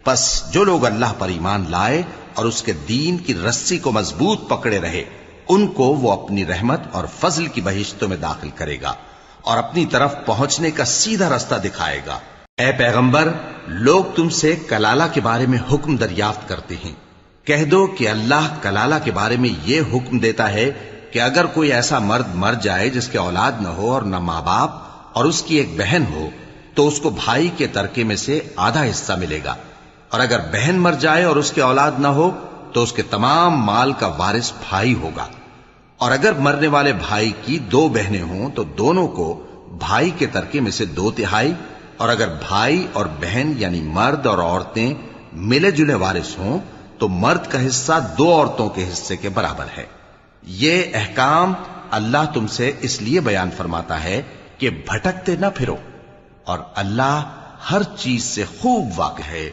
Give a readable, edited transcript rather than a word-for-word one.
बस जो लोग अल्लाह पर ईमान लाए और उसके दीन की रस्सी को मजबूत पकड़े रहे, उनको वो अपनी रहमत और फजल की बहिश्तों में दाखिल करेगा और अपनी तरफ पहुंचने का सीधा रास्ता दिखाएगा। ए पैगंबर, लोग तुमसे कलाला के बारे में हुक्म दरियाफ्त करते हैं। कह दो कि अल्लाह कलाला के बारे में यह हुक्म देता है कि अगर कोई ऐसा मर्द मर जाए जिसके औलाद न हो और न मां बाप और उसकी एक बहन हो, तो उसको भाई के तरके में से आधा हिस्सा मिलेगा, और अगर बहन मर जाए और उसके औलाद न हो तो उसके तमाम माल का वारिस भाई होगा। और अगर मरने वाले भाई की 2 बहनें हों तो दोनों को भाई के तरके में से 2/3, और अगर भाई और बहन यानी मर्द और औरतें मिले जुले वारिस हों तो मर्द का हिस्सा 2 औरतों के हिस्से के बराबर है। ये अहकाम अल्लाह तुमसे इसलिए बयान फरमाता है कि भटकते न फिरो, और अल्लाह हर चीज से खूब वाकिफ है।